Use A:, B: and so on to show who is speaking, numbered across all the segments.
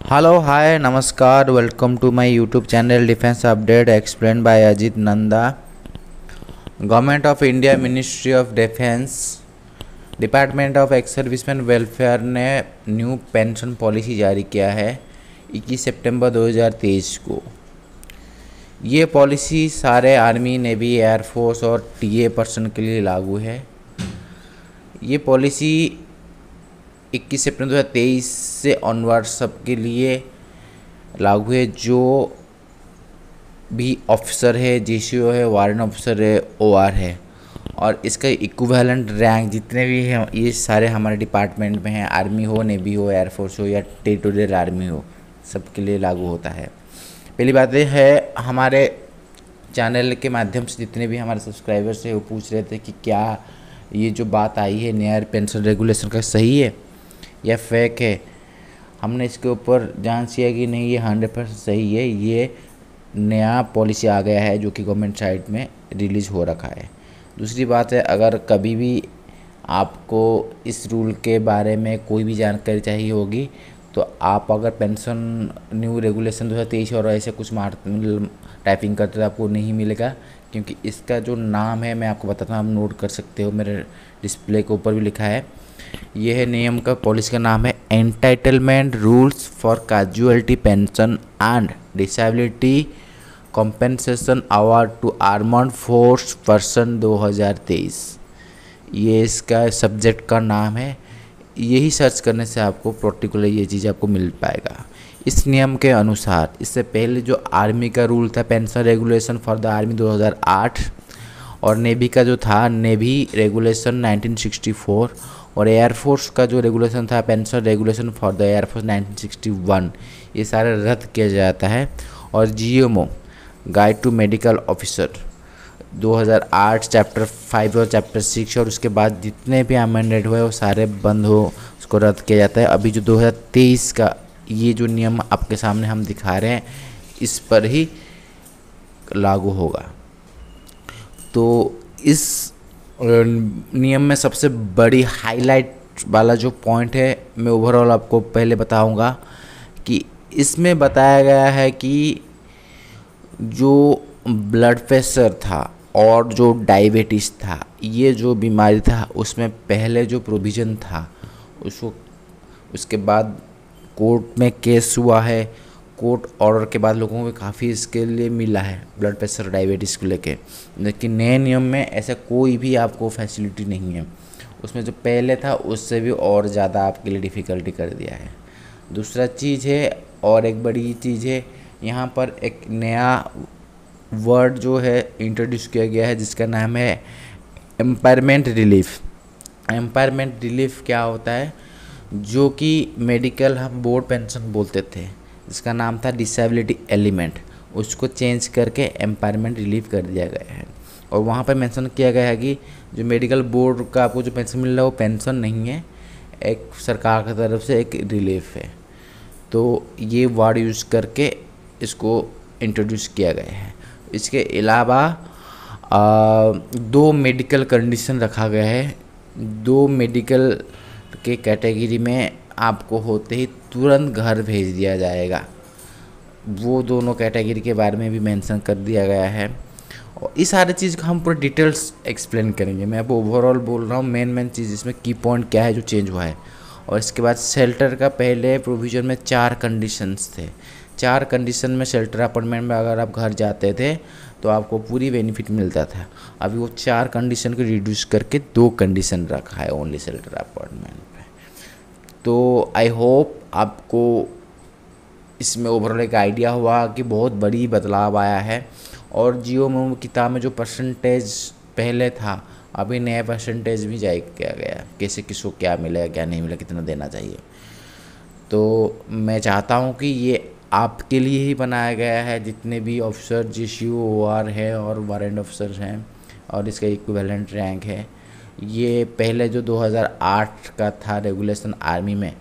A: Hello hi नमस्कार welcome to my YouTube channel Defence Update explain by Ajit Nanda. Government of India Ministry of Defence Department of ex serviceman welfare ने new pension policy जारी किया है 21 सितंबर 2023 को। ये policy सारे army navy air force और TA person के लिए लागू है। ये पॉलिसी 21 सितंबर 2023 से ऑनवर्ड सबके लिए लागू है। जो भी ऑफिसर है, जीसीओ है, वारंट ऑफिसर है, ओआर है और इसका इक्विवेलेंट रैंक जितने भी हैं ये सारे हमारे डिपार्टमेंट में हैं। आर्मी हो, नेवी हो, एयरफोर्स हो या टेरिटोरियल आर्मी हो, सबके लिए लागू होता है। पहली बात ये है, हमारे चैनल के माध्यम से जितने भी हमारे सब्सक्राइबर्स हैं वो पूछ रहे थे कि क्या ये जो बात आई है नया पेंशन रेगुलेशन का सही है या फेक है। हमने इसके ऊपर जांच किया कि नहीं, ये 100% सही है। ये नया पॉलिसी आ गया है जो कि गवर्नमेंट साइट में रिलीज़ हो रखा है। दूसरी बात है, अगर कभी भी आपको इस रूल के बारे में कोई भी जानकारी चाहिए होगी तो आप अगर पेंशन न्यू रेगुलेशन 2023 और ऐसे कुछ टाइपिंग करते तो आपको नहीं मिलेगा, क्योंकि इसका जो नाम है मैं आपको बताता हूँ, आप नोट कर सकते हो, मेरे डिस्प्ले के ऊपर भी लिखा है। यह है नियम का, पॉलिसी का नाम है entitlement rules for casualty pension and disability compensation award to armed force person 2023। ये इसका सब्जेक्ट का नाम है। यही सर्च करने से आपको पर्टिकुलर ये चीज़ आपको मिल पाएगा। इस नियम के अनुसार इससे पहले जो आर्मी का रूल था pension regulation for the army 2008 और नेवी का जो था नेवी रेगुलेशन 1964 और एयरफोर्स का जो रेगुलेशन था pension regulation for the air force 1961, ये सारे रद्द किया जाता है। और GMO guide to medical officer 2008 chapter 5 और चैप्टर 6 और उसके बाद जितने भी अमेंडेड हुए वो सारे बंद हो, उसको रद्द किया जाता है। अभी जो 2023 का ये जो नियम आपके सामने हम दिखा रहे हैं इस पर ही लागू होगा। तो इस नियम में सबसे बड़ी हाईलाइट वाला जो पॉइंट है मैं ओवरऑल आपको पहले बताऊंगा कि इसमें बताया गया है कि जो ब्लड प्रेशर था और जो डायबिटीज़ था, ये जो बीमारी था उसमें पहले जो प्रोविज़न था उसके बाद कोर्ट में केस हुआ है। कोर्ट ऑर्डर के बाद लोगों को काफ़ी इसके लिए मिला है ब्लड प्रेशर डायबिटीज़ को लेके, लेकिन नए नियम में ऐसा कोई भी आपको फैसिलिटी नहीं है। उसमें जो पहले था उससे भी और ज़्यादा आपके लिए डिफ़िकल्टी कर दिया है। दूसरा चीज़ है और एक बड़ी चीज़ है, यहाँ पर एक नया वर्ड जो है इंट्रोड्यूस किया गया है जिसका नाम है एम्पावरमेंट रिलीफ। एम्पावरमेंट रिलीफ क्या होता है? जो कि मेडिकल हम बोर्ड पेंशन बोलते थे, जिसका नाम था डिसेबिलिटी एलिमेंट, उसको चेंज करके एम्पावरमेंट रिलीफ कर दिया गया है। और वहाँ पर मेंशन किया गया है कि जो मेडिकल बोर्ड का आपको जो पेंशन मिल रहा है वो पेंशन नहीं है, एक सरकार की तरफ से एक रिलीफ है। तो ये वर्ड यूज़ करके इसको इंट्रोड्यूस किया गया है। इसके अलावा 2 मेडिकल कंडीशन रखा गया है। 2 मेडिकल के कैटेगरी में आपको होते ही तुरंत घर भेज दिया जाएगा। वो दोनों कैटेगरी के बारे में भी मेंशन कर दिया गया है और इस सारी चीज़ को हम पूरे डिटेल्स एक्सप्लेन करेंगे। मैं अब ओवरऑल बोल रहा हूँ, मेन चीज़ इसमें की पॉइंट क्या है जो चेंज हुआ है। और इसके बाद शेल्टर का पहले प्रोविज़न में 4 कंडीशंस थे। 4 कंडीशन में शेल्टर अपार्टमेंट में अगर आप घर जाते थे तो आपको पूरी बेनिफिट मिलता था। अभी वो 4 कंडीशन को रिड्यूस करके 2 कंडीशन रखा है ओनली शेल्टर अपार्टमेंट में। तो आई होप आपको इसमें ओवरऑल एक आइडिया हुआ कि बहुत बड़ी बदलाव आया है। और जियो में किताब में जो परसेंटेज पहले था अभी नया परसेंटेज भी जारी किया गया, कैसे किसको क्या मिलेगा क्या नहीं मिलेगा, कितना देना चाहिए। तो मैं चाहता हूँ कि ये आपके लिए ही बनाया गया है, जितने भी ऑफिसर जीसीओ ओआर है और वारंट ऑफिसर हैं और इसका इक्विवेलेंट रैंक है। ये पहले जो 2008 का था रेगुलेशन आर्मी में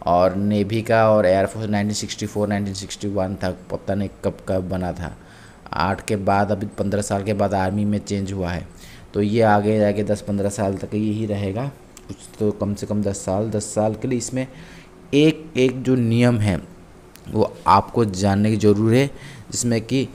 A: और नेवी का और एयरफोर्स 1964 1961 था, पता नहीं कब कब बना था। 8 के बाद अभी 15 साल के बाद आर्मी में चेंज हुआ है। तो ये आगे जाके 10-15 साल तक यही रहेगा, कुछ तो कम से कम 10 साल के लिए। इसमें एक जो नियम है वो आपको जानने की ज़रूर है, जिसमें कि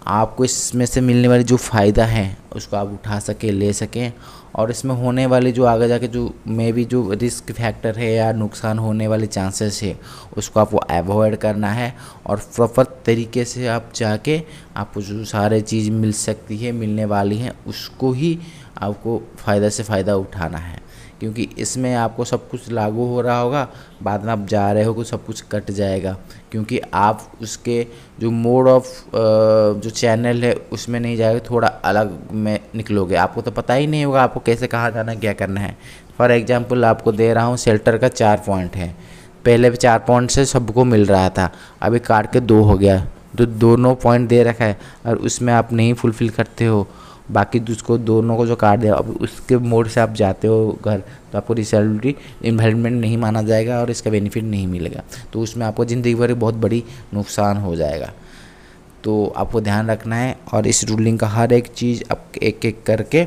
A: आपको इसमें से मिलने वाली जो फ़ायदा है उसको आप उठा सकें, ले सकें, और इसमें होने वाले जो आगे जाके जो मे भी जो रिस्क फैक्टर है या नुकसान होने वाले चांसेस है उसको आपको अवॉइड करना है, और प्रॉपर तरीके से आप जाके आपको जो सारे चीज़ मिल सकती है, मिलने वाली हैं, उसको ही आपको फ़ायदा से फ़ायदा उठाना है। क्योंकि इसमें आपको सब कुछ लागू हो रहा होगा, बाद में आप जा रहे हो तो सब कुछ कट जाएगा, क्योंकि आप उसके जो मोड ऑफ जो चैनल है उसमें नहीं जाएगा, थोड़ा अलग में निकलोगे। आपको तो पता ही नहीं होगा आपको कैसे कहाँ जाना, क्या करना है। फॉर एग्जांपल आपको दे रहा हूँ, शेल्टर का 4 पॉइंट है, पहले भी 4 पॉइंट से सबको मिल रहा था, अभी काट के 2 हो गया, तो दोनों पॉइंट दे रखा है और उसमें आप नहीं फुलफ़िल करते हो, बाकी उसको दोनों को जो काट दिया, अब उसके मोड से आप जाते हो घर, तो आपको रिसेंटली इन्वेस्टमेंट नहीं माना जाएगा और इसका बेनिफिट नहीं मिलेगा, तो उसमें आपको ज़िंदगी भर बहुत बड़ी नुकसान हो जाएगा। तो आपको ध्यान रखना है, और इस रूलिंग का हर एक चीज़ आप एक एक करके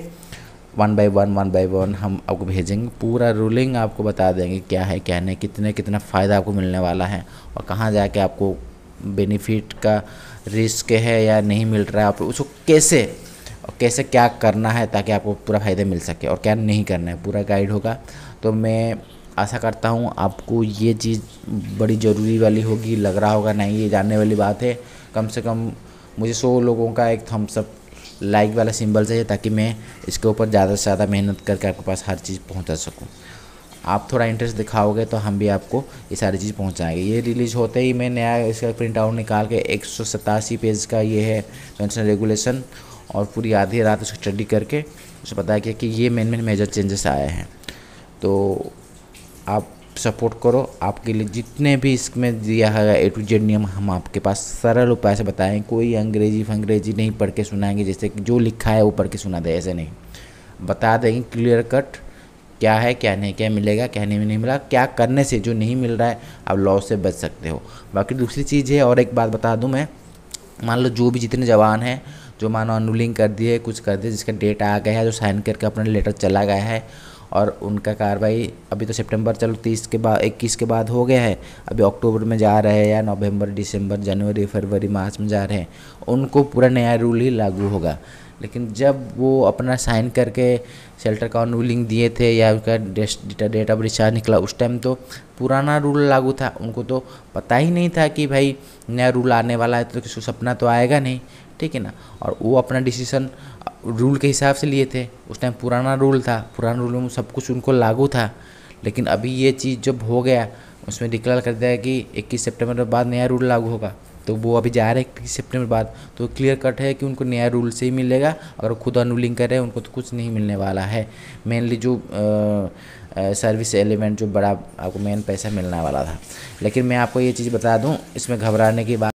A: 1 बाय 1 हम आपको भेजेंगे। पूरा रूलिंग आपको बता देंगे क्या है क्या नहीं, कितना फ़ायदा आपको मिलने वाला है, और कहाँ जाके आपको बेनिफिट का रिस्क है या नहीं मिल रहा है, आप उसको कैसे क्या करना है ताकि आपको पूरा फ़ायदा मिल सके, और क्या नहीं करना है, पूरा गाइड होगा। तो मैं आशा करता हूँ आपको ये चीज़ बड़ी ज़रूरी वाली होगी, लग रहा होगा नहीं ये जानने वाली बात है। कम से कम मुझे 100 लोगों का एक थम्स अप लाइक वाला सिंबल चाहिए, ताकि मैं इसके ऊपर ज़्यादा से ज़्यादा मेहनत करके आपके पास हर चीज़ पहुँचा सकूँ। आप थोड़ा इंटरेस्ट दिखाओगे तो हम भी आपको ये सारी चीज़ पहुंचाएंगे। ये रिलीज़ होते ही मैं नया इसका प्रिंट आउट निकाल के 187 पेज का ये है पेंशन रेगुलेशन, और पूरी आधी रात उसको स्टडी करके उसे पता किया कि ये मेन मेजर चेंजेस आए हैं। तो आप सपोर्ट करो, आपके लिए जितने भी इसमें दिया है A to Z नियम हम आपके पास सरल उपाय से बताएं। कोई अंग्रेजी नहीं पढ़ के सुनाएंगे, जैसे कि जो लिखा है वो पढ़ के सुना दे, ऐसे नहीं, बता देंगे क्लियर कट क्या है क्या नहीं, क्या मिलेगा क्या नहीं मिला, क्या करने से जो नहीं मिल रहा है आप लॉस से बच सकते हो। बाकी दूसरी चीज़ है, और एक बात बता दूं मैं, मान लो जो भी जितने जवान हैं जो मानो अनरूलिंग कर दिए, कुछ कर दिए, जिसका डेट आ गया है, जो साइन करके अपना लेटर चला गया है, और उनका कार्रवाई अभी तो सितंबर चलो 30 के बाद 21 के बाद हो गया है, अभी अक्टूबर में जा रहे हैं या नवंबर दिसंबर जनवरी फरवरी मार्च में जा रहे हैं, उनको पूरा नया रूल ही लागू होगा। लेकिन जब वो अपना साइन करके शेल्टर का रूलिंग दिए थे या उसका डेट ऑफ डिस्चार्ज निकला, उस टाइम तो पुराना रूल लागू था, उनको तो पता ही नहीं था कि भाई नया रूल आने वाला है, तो किसी को सपना तो आएगा नहीं, ठीक है ना। और वो अपना डिसीजन रूल के हिसाब से लिए थे, उस टाइम पुराना रूल था, पुराना रूल में सब कुछ उनको लागू था। लेकिन अभी ये चीज़ जब हो गया, उसमें डिक्लेयर कर दिया कि 21 सितंबर के बाद नया रूल लागू होगा, तो वो अभी जा रहे हैं 21 सितंबर बाद, तो क्लियर कट है कि उनको नया रूल से ही मिलेगा। अगर खुद अनरूलिंग कर रहे हैं उनको तो कुछ नहीं मिलने वाला है। मेनली जो सर्विस एलिमेंट जो बड़ा आपको मेन पैसा मिलने वाला था। लेकिन मैं आपको ये चीज़ बता दूं, इसमें घबराने की बात